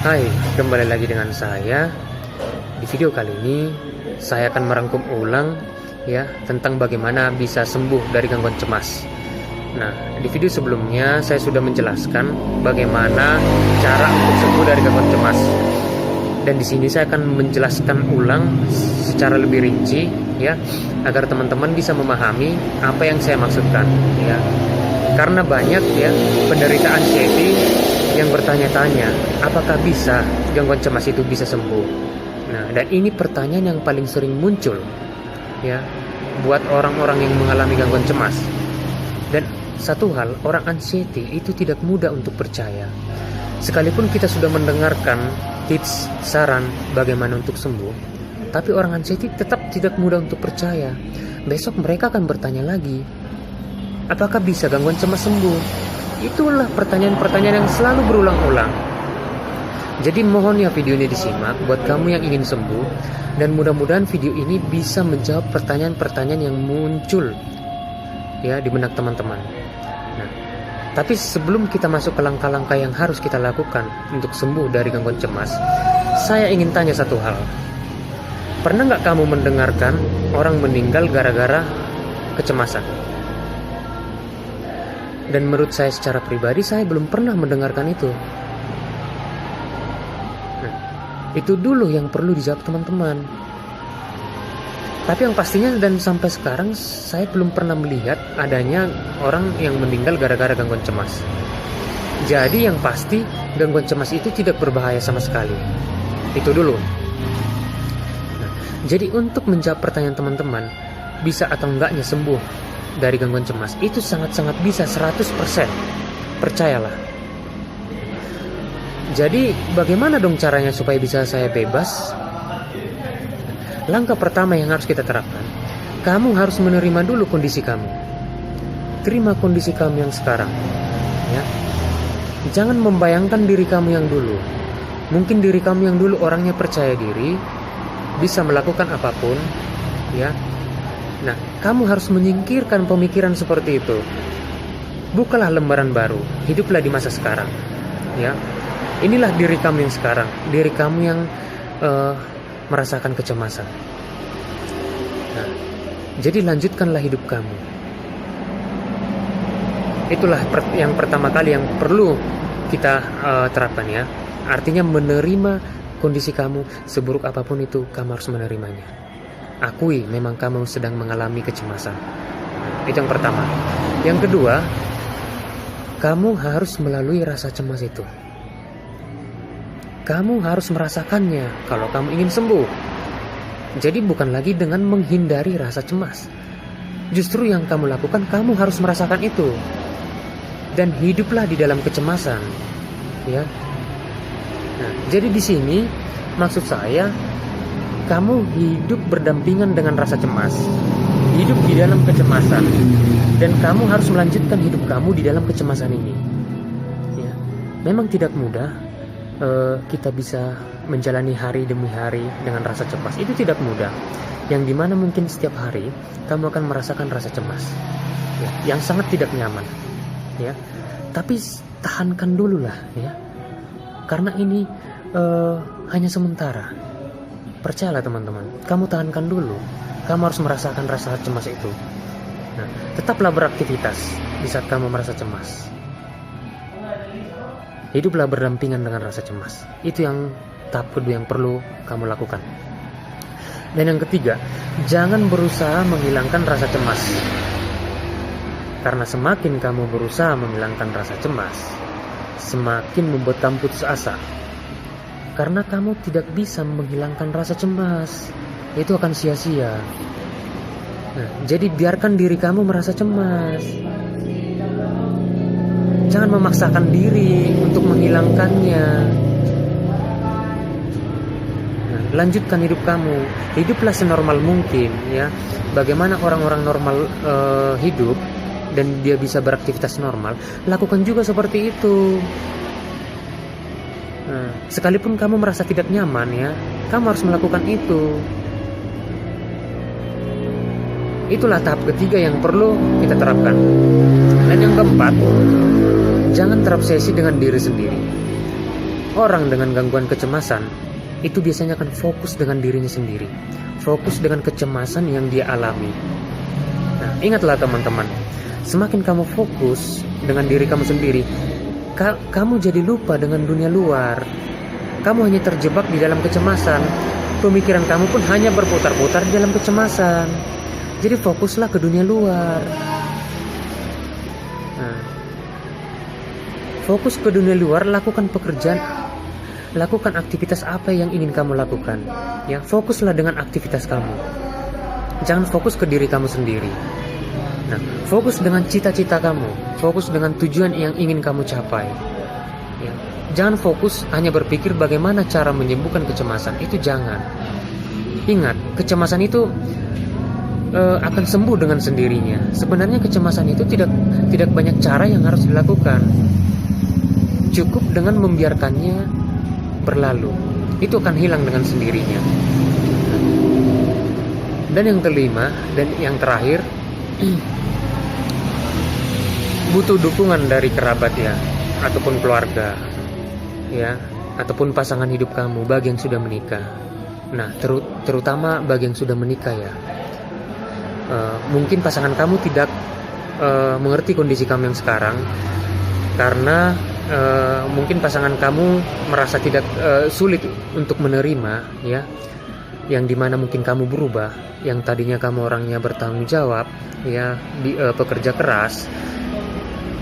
Hai, kembali lagi dengan saya. Di video kali ini saya akan merangkum ulang ya tentang bagaimana bisa sembuh dari gangguan cemas. Nah, di video sebelumnya saya sudah menjelaskan bagaimana cara untuk sembuh dari gangguan cemas. Dan di sini saya akan menjelaskan ulang secara lebih rinci ya agar teman-teman bisa memahami apa yang saya maksudkan ya. Karena banyak ya penderita anxiety yang bertanya-tanya, apakah bisa gangguan cemas itu bisa sembuh? Nah, dan ini pertanyaan yang paling sering muncul ya buat orang-orang yang mengalami gangguan cemas. Dan satu hal, orang anxiety itu tidak mudah untuk percaya. Sekalipun kita sudah mendengarkan tips, saran bagaimana untuk sembuh, tapi orang anxiety tetap tidak mudah untuk percaya. Besok mereka akan bertanya lagi, apakah bisa gangguan cemas sembuh? Itulah pertanyaan-pertanyaan yang selalu berulang-ulang. Jadi mohon ya video ini disimak buat kamu yang ingin sembuh, dan mudah-mudahan video ini bisa menjawab pertanyaan-pertanyaan yang muncul ya di benak teman-teman. Nah, tapi sebelum kita masuk ke langkah-langkah yang harus kita lakukan untuk sembuh dari gangguan cemas, saya ingin tanya satu hal. Pernah nggak kamu mendengarkan orang meninggal gara-gara kecemasan? Dan menurut saya secara pribadi, saya belum pernah mendengarkan itu. Nah, itu dulu yang perlu dijawab teman-teman. Tapi yang pastinya dan sampai sekarang saya belum pernah melihat adanya orang yang meninggal gara-gara gangguan cemas. Jadi yang pasti gangguan cemas itu tidak berbahaya sama sekali. Itu dulu. Nah, jadi untuk menjawab pertanyaan teman-teman, bisa atau enggaknya sembuh dari gangguan cemas, itu sangat-sangat bisa, 100%. Percayalah. Jadi bagaimana dong caranya supaya bisa saya bebas? Langkah pertama yang harus kita terapkan, kamu harus menerima dulu kondisi kamu. Terima kondisi kamu yang sekarang ya. Jangan membayangkan diri kamu yang dulu. Mungkin diri kamu yang dulu orangnya percaya diri, bisa melakukan apapun ya. Nah, kamu harus menyingkirkan pemikiran seperti itu. Bukalah lembaran baru, hiduplah di masa sekarang. Ya, inilah diri kamu yang sekarang, diri kamu yang merasakan kecemasan. Nah, jadi lanjutkanlah hidup kamu. Itulah yang pertama kali yang perlu kita terapkan ya. Artinya menerima kondisi kamu, seburuk apapun itu, kamu harus menerimanya. Akui memang kamu sedang mengalami kecemasan. Itu yang pertama. Yang kedua, kamu harus melalui rasa cemas itu. Kamu harus merasakannya kalau kamu ingin sembuh. Jadi bukan lagi dengan menghindari rasa cemas. Justru yang kamu lakukan, kamu harus merasakan itu. Dan hiduplah di dalam kecemasan. Ya. Nah, jadi di sini maksud saya, kamu hidup berdampingan dengan rasa cemas, hidup di dalam kecemasan, dan kamu harus melanjutkan hidup kamu di dalam kecemasan ini. Ya, memang tidak mudah kita bisa menjalani hari demi hari dengan rasa cemas. Itu tidak mudah. Yang dimana mungkin setiap hari kamu akan merasakan rasa cemas, ya, yang sangat tidak nyaman. Ya, tapi tahankan dulu lah, ya, karena ini hanya sementara. Percayalah teman-teman, kamu tahankan dulu. Kamu harus merasakan rasa cemas itu. Nah, tetaplah beraktivitas di saat kamu merasa cemas. Hiduplah berdampingan dengan rasa cemas. Itu yang tahap kedua yang perlu kamu lakukan. Dan yang ketiga, jangan berusaha menghilangkan rasa cemas. Karena semakin kamu berusaha menghilangkan rasa cemas, semakin membuat kamu putus asa. Karena kamu tidak bisa menghilangkan rasa cemas, itu akan sia-sia. Nah, jadi biarkan diri kamu merasa cemas. Jangan memaksakan diri untuk menghilangkannya. Nah, lanjutkan hidup kamu. Hiduplah senormal mungkin, ya. Bagaimana orang-orang normal hidup dan dia bisa beraktivitas normal, lakukan juga seperti itu. Nah, sekalipun kamu merasa tidak nyaman ya, kamu harus melakukan itu. Itulah tahap ketiga yang perlu kita terapkan. Dan yang keempat, jangan terobsesi dengan diri sendiri. orang dengan gangguan kecemasan itu biasanya akan fokus dengan dirinya sendiri, fokus dengan kecemasan yang dia alami. Nah, ingatlah teman-teman, semakin kamu fokus dengan diri kamu sendiri, kamu jadi lupa dengan dunia luar. Kamu hanya terjebak di dalam kecemasan. Pemikiran kamu pun hanya berputar-putar di dalam kecemasan. Jadi fokuslah ke dunia luar. Nah, fokus ke dunia luar, lakukan pekerjaan, lakukan aktivitas apa yang ingin kamu lakukan. Ya, fokuslah dengan aktivitas kamu. Jangan fokus ke diri kamu sendiri. Nah, fokus dengan cita-cita kamu, fokus dengan tujuan yang ingin kamu capai. Ya, jangan fokus hanya berpikir bagaimana cara menyembuhkan kecemasan. Itu jangan. Ingat, kecemasan itu akan sembuh dengan sendirinya. Sebenarnya kecemasan itu tidak banyak cara yang harus dilakukan. Cukup dengan membiarkannya berlalu. Itu akan hilang dengan sendirinya. Dan yang kelima dan yang terakhir, butuh dukungan dari kerabat ya, ataupun keluarga ya, ataupun pasangan hidup kamu bagi yang sudah menikah. Nah, terutama bagi yang sudah menikah ya, mungkin pasangan kamu tidak mengerti kondisi kamu yang sekarang, karena mungkin pasangan kamu merasa tidak sulit untuk menerima ya, yang dimana mungkin kamu berubah, yang tadinya kamu orangnya bertanggung jawab ya, pekerja keras,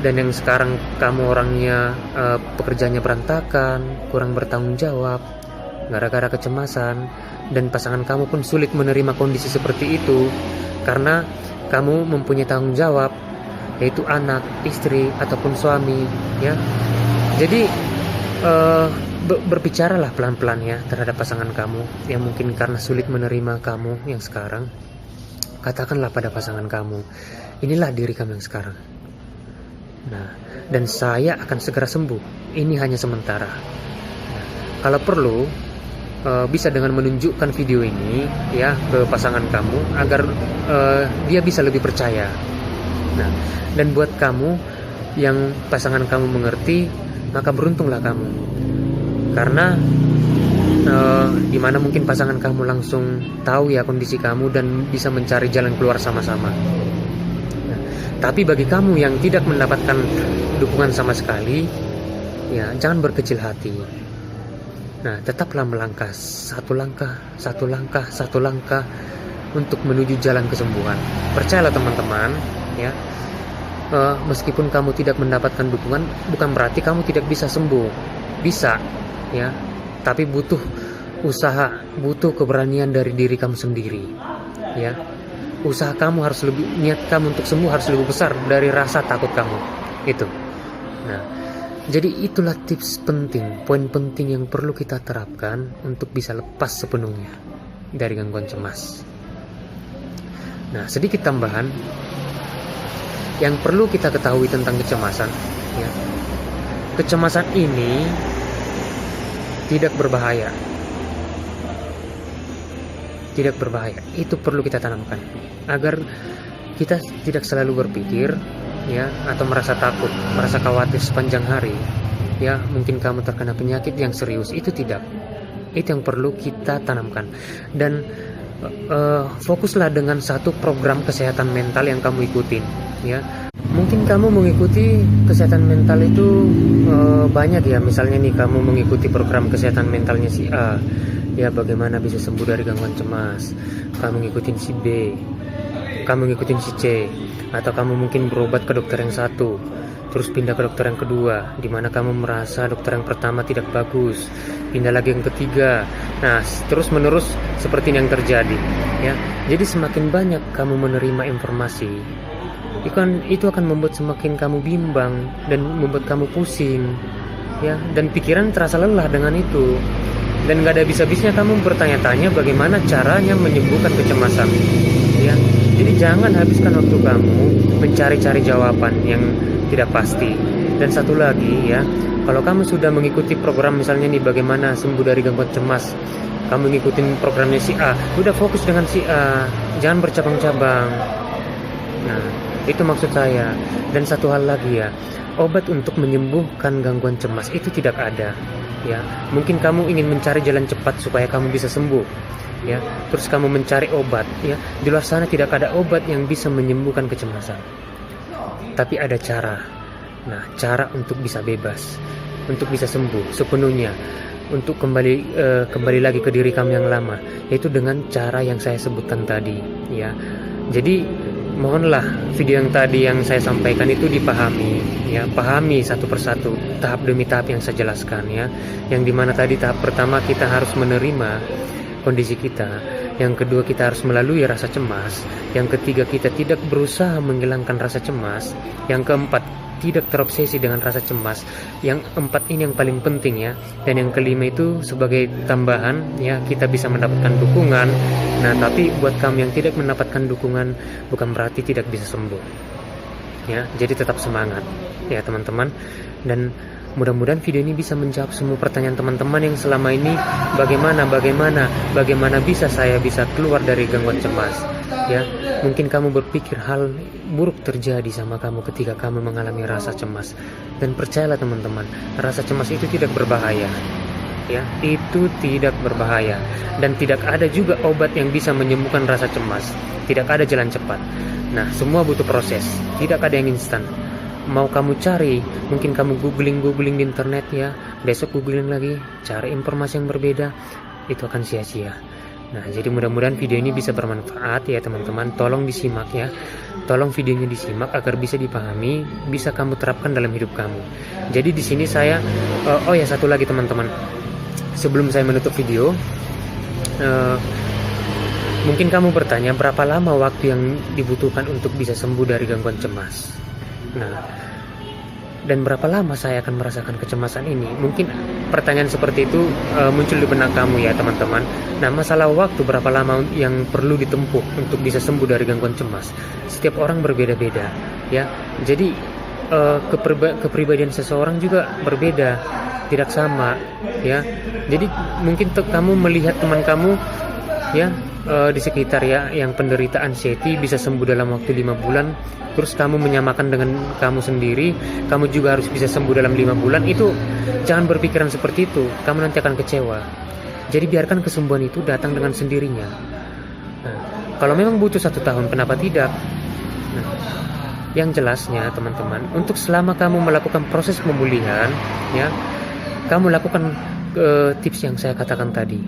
dan yang sekarang kamu orangnya pekerjaannya berantakan, kurang bertanggung jawab gara-gara kecemasan. Dan pasangan kamu pun sulit menerima kondisi seperti itu karena kamu mempunyai tanggung jawab, yaitu anak, istri, ataupun suami ya. Jadi berbicaralah pelan-pelan ya terhadap pasangan kamu yang mungkin karena sulit menerima kamu yang sekarang. Katakanlah pada pasangan kamu, inilah diri kamu yang sekarang. Nah, dan saya akan segera sembuh. Ini hanya sementara. Nah, kalau perlu bisa dengan menunjukkan video ini ya ke pasangan kamu agar dia bisa lebih percaya. Nah, dan buat kamu yang pasangan kamu mengerti, maka beruntunglah kamu. Karena dimana mungkin pasangan kamu langsung tahu ya kondisi kamu dan bisa mencari jalan keluar sama-sama. Tapi bagi kamu yang tidak mendapatkan dukungan sama sekali, ya jangan berkecil hati. Nah, tetaplah melangkah satu langkah untuk menuju jalan kesembuhan. Percayalah teman-teman, ya. Meskipun kamu tidak mendapatkan dukungan, bukan berarti kamu tidak bisa sembuh. Bisa, ya. Tapi butuh usaha, butuh keberanian dari diri kamu sendiri, ya. Usaha kamu harus lebih, niat kamu untuk sembuh harus lebih besar dari rasa takut kamu. Itu. Nah, jadi itulah tips penting, poin penting yang perlu kita terapkan untuk bisa lepas sepenuhnya dari gangguan cemas. Nah, sedikit tambahan yang perlu kita ketahui tentang kecemasan, ya. Kecemasan ini tidak berbahaya. Tidak berbahaya. Itu perlu kita tanamkan agar kita tidak selalu berpikir, ya, atau merasa takut, merasa khawatir sepanjang hari. Ya, mungkin kamu terkena penyakit yang serius. Itu tidak. Itu yang perlu kita tanamkan. Dan fokuslah dengan satu program kesehatan mental yang kamu ikutin, ya. Mungkin kamu mengikuti kesehatan mental itu banyak ya. Misalnya nih, kamu mengikuti program kesehatan mentalnya si A, ya, bagaimana bisa sembuh dari gangguan cemas. Kamu ngikutin si B, kamu ngikutin si C, atau kamu mungkin berobat ke dokter yang satu, terus pindah ke dokter yang kedua, dimana kamu merasa dokter yang pertama tidak bagus, pindah lagi yang ketiga. Nah, terus menerus seperti ini yang terjadi, ya. Jadi semakin banyak kamu menerima informasi, itu akan membuat semakin kamu bimbang dan membuat kamu pusing, ya, dan pikiran terasa lelah dengan itu. Dan gak ada habis-habisnya kamu bertanya-tanya bagaimana caranya menyembuhkan kecemasan, ya. Jadi jangan habiskan waktu kamu mencari-cari jawaban yang tidak pasti. Dan satu lagi, ya, kalau kamu sudah mengikuti program misalnya nih bagaimana sembuh dari gangguan cemas, kamu ngikutin programnya si A, udah fokus dengan si A, jangan bercabang-cabang. Nah, Itu maksud saya. Dan satu hal lagi ya, obat untuk menyembuhkan gangguan cemas itu tidak ada. Ya, mungkin kamu ingin mencari jalan cepat supaya kamu bisa sembuh. Ya, terus kamu mencari obat. Ya, di luar sana tidak ada obat yang bisa menyembuhkan kecemasan. Tapi ada cara. Nah, cara untuk bisa bebas, untuk bisa sembuh sepenuhnya, untuk kembali lagi ke diri kamu yang lama, yaitu dengan cara yang saya sebutkan tadi. Ya, jadi mohonlah video yang tadi yang saya sampaikan itu dipahami, ya, pahami satu persatu, tahap demi tahap yang saya jelaskan, ya. Yang dimana tadi tahap pertama kita harus menerima kondisi kita, yang kedua kita harus melalui rasa cemas, yang ketiga kita tidak berusaha menghilangkan rasa cemas, yang keempat tidak terobsesi dengan rasa cemas, yang empat ini yang paling penting ya, dan yang kelima itu sebagai tambahan ya, kita bisa mendapatkan dukungan. Nah, tapi buat kamu yang tidak mendapatkan dukungan bukan berarti tidak bisa sembuh ya, jadi tetap semangat ya teman-teman. Dan mudah-mudahan video ini bisa menjawab semua pertanyaan teman-teman yang selama ini bagaimana bisa saya bisa keluar dari gangguan cemas ya. Mungkin kamu berpikir hal buruk terjadi sama kamu ketika kamu mengalami rasa cemas, dan percayalah teman-teman, rasa cemas itu tidak berbahaya ya, itu tidak berbahaya, dan tidak ada juga obat yang bisa menyembuhkan rasa cemas, tidak ada jalan cepat. Nah, semua butuh proses, tidak ada yang instan. Mau kamu cari, mungkin kamu googling di internet ya, besok googling lagi, cari informasi yang berbeda, itu akan sia-sia. Nah, jadi mudah-mudahan video ini bisa bermanfaat ya teman-teman. Tolong disimak ya, tolong videonya disimak agar bisa dipahami, bisa kamu terapkan dalam hidup kamu. Jadi di sini saya, oh ya satu lagi teman-teman, sebelum saya menutup video, mungkin kamu bertanya berapa lama waktu yang dibutuhkan untuk bisa sembuh dari gangguan cemas. Nah, dan berapa lama saya akan merasakan kecemasan ini? Mungkin pertanyaan seperti itu muncul di benak kamu ya teman-teman. Nah, masalah waktu berapa lama yang perlu ditempuh untuk bisa sembuh dari gangguan cemas, setiap orang berbeda-beda ya. Jadi kepribadian seseorang juga berbeda, tidak sama ya. Jadi mungkin kamu melihat teman kamu ya di sekitar ya yang penderita anxiety bisa sembuh dalam waktu 5 bulan, terus kamu menyamakan dengan kamu sendiri, kamu juga harus bisa sembuh dalam 5 bulan. Itu jangan berpikiran seperti itu, kamu nanti akan kecewa. Jadi biarkan kesembuhan itu datang dengan sendirinya. Nah, kalau memang butuh 1 tahun, kenapa tidak? Nah, yang jelasnya teman-teman, untuk selama kamu melakukan proses pemulihan ya, kamu lakukan tips yang saya katakan tadi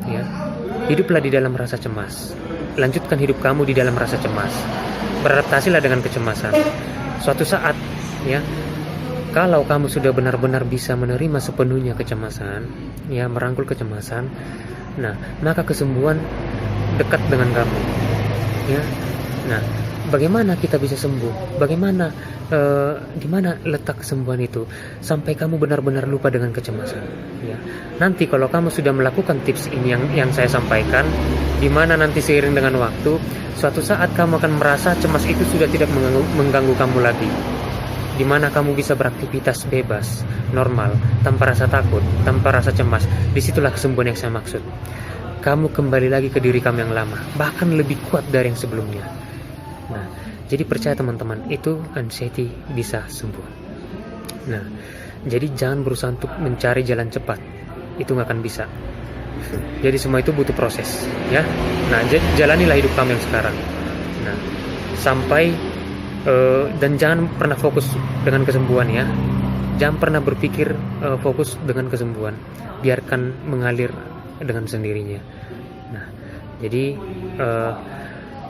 ya. Hiduplah di dalam rasa cemas, lanjutkan hidup kamu di dalam rasa cemas, beradaptasilah dengan kecemasan. Suatu saat ya, kalau kamu sudah benar-benar bisa menerima sepenuhnya kecemasan ya, merangkul kecemasan, nah maka kesembuhan dekat dengan kamu ya. Nah, bagaimana kita bisa sembuh? Bagaimana di mana letak kesembuhan itu sampai kamu benar-benar lupa dengan kecemasan ya. Nanti kalau kamu sudah melakukan tips ini yang saya sampaikan, di mana nanti seiring dengan waktu, suatu saat kamu akan merasa cemas itu sudah tidak mengganggu kamu lagi, di mana kamu bisa beraktivitas bebas, normal, tanpa rasa takut, tanpa rasa cemas. Disitulah kesembuhan yang saya maksud. Kamu kembali lagi ke diri kamu yang lama, bahkan lebih kuat dari yang sebelumnya. Nah, jadi percaya teman-teman, itu anxiety bisa sembuh. Nah, jadi jangan berusaha untuk mencari jalan cepat, itu nggak akan bisa. Jadi semua itu butuh proses ya. Nah, jalanilah hidup kamu yang sekarang. Nah, sampai dan jangan pernah fokus dengan kesembuhan ya. Jangan pernah berpikir fokus dengan kesembuhan, biarkan mengalir dengan sendirinya. Nah, jadi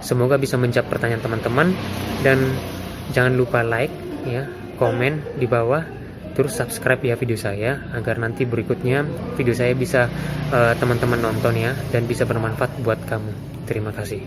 semoga bisa menjawab pertanyaan teman-teman, dan jangan lupa like ya, komen di bawah, terus subscribe ya video saya, agar nanti berikutnya video saya bisa teman-teman nonton ya, dan bisa bermanfaat buat kamu. Terima kasih.